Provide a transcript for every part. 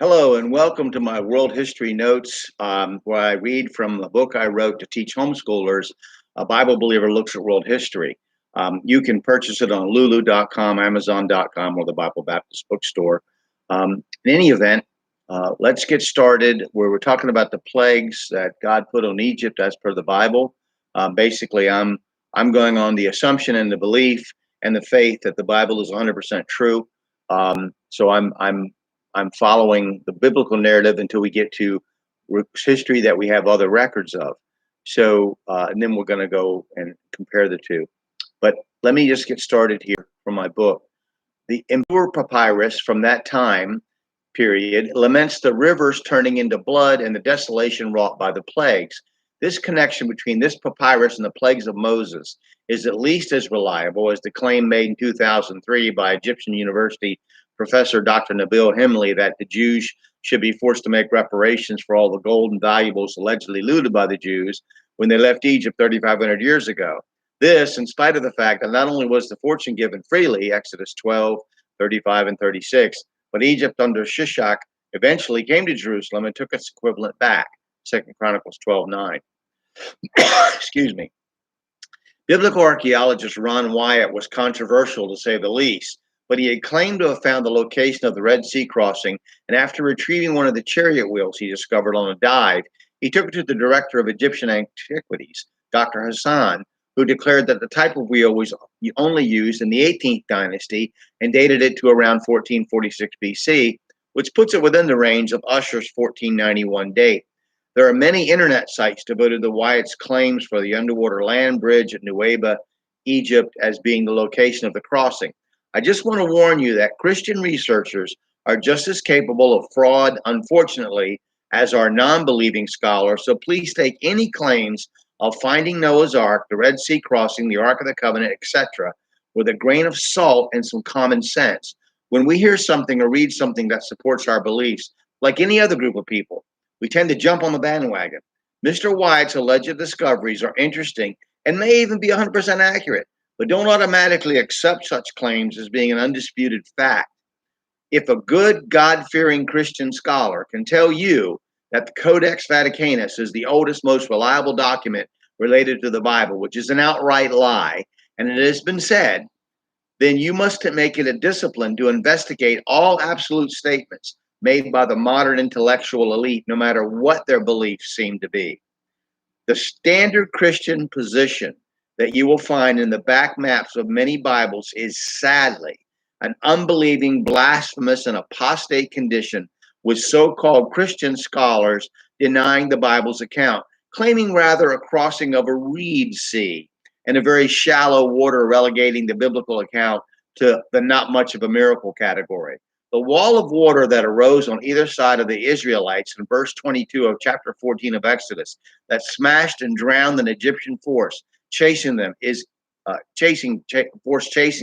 Hello and welcome to my World History Notes, where I read from a book I wrote to teach homeschoolers. A Bible Believer Looks at World History. You can purchase it on lulu.com, amazon.com, or the Bible Baptist Bookstore. In any event, let's get started where we're talking about the plagues that God put on Egypt as per the Bible. Basically, I'm going on the assumption and the belief and the faith that the Bible is 100% true. So I'm following the biblical narrative until we get to history that we have other records of. So, and then we're going to go and compare the two. But let me just get started here from my book. The Impuwer Papyrus from that time period laments the rivers turning into blood and the desolation wrought by the plagues. This connection between this papyrus and the plagues of Moses is at least as reliable as the claim made in 2003 by Egyptian University Professor Dr. Nabil Himli that the Jews should be forced to make reparations for all the gold and valuables allegedly looted by the Jews when they left Egypt 3,500 years ago. This, in spite of the fact that not only was the fortune given freely, Exodus 12, 35, and 36, but Egypt under Shishak eventually came to Jerusalem and took its equivalent back, 2 Chronicles 12:9. Excuse me. Biblical archaeologist Ron Wyatt was controversial to say the least, but he had claimed to have found the location of the Red Sea crossing, and after retrieving one of the chariot wheels he discovered on a dive, he took it to the director of Egyptian antiquities, Dr. Hassan, who declared that the type of wheel was only used in the 18th dynasty and dated it to around 1446 BC, which puts it within the range of Usher's 1491 date. There are many internet sites devoted to Wyatt's claims for the underwater land bridge at Nuweiba, Egypt, as being the location of the crossing. I just want to warn you that Christian researchers are just as capable of fraud, unfortunately, as are non-believing scholars, so please take any claims of finding Noah's Ark, the Red Sea crossing, the Ark of the Covenant, etc., with a grain of salt and some common sense. When we hear something or read something that supports our beliefs, like any other group of people, we tend to jump on the bandwagon. Mr. Wyatt's alleged discoveries are interesting and may even be 100% accurate, but don't automatically accept such claims as being an undisputed fact. If a good, God-fearing Christian scholar can tell you that the Codex Vaticanus is the oldest, most reliable document related to the Bible, which is an outright lie, and it has been said, then you must make it a discipline to investigate all absolute statements made by the modern intellectual elite, no matter what their beliefs seem to be. The standard Christian position that you will find in the back maps of many Bibles is sadly an unbelieving, blasphemous, and apostate condition, with so-called Christian scholars denying the Bible's account, claiming rather a crossing of a reed sea and a very shallow water, relegating the biblical account to the not much of a miracle category. The wall of water that arose on either side of the Israelites in verse 22 of chapter 14 of Exodus that smashed and drowned an Egyptian force chasing them is chasing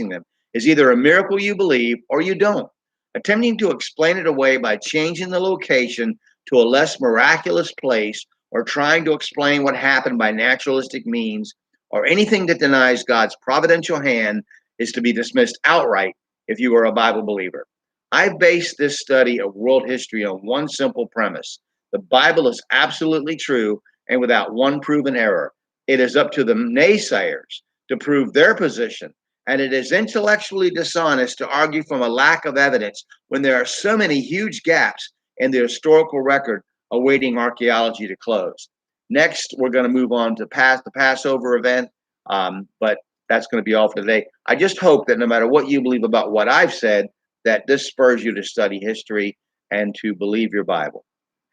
them is either a miracle you believe or you don't. Attempting to explain it away by changing the location to a less miraculous place or trying to explain what happened by naturalistic means or anything that denies God's providential hand is to be dismissed outright if you are a Bible believer. I base this study of world history on one simple premise. The Bible is absolutely true and without one proven error. It is up to the naysayers to prove their position, and it is intellectually dishonest to argue from a lack of evidence when there are so many huge gaps in the historical record awaiting archaeology to close. Next, we're going to move on to the Passover event, but that's going to be all for today. I just hope that no matter what you believe about what I've said, that this spurs you to study history and to believe your Bible.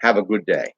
Have a good day.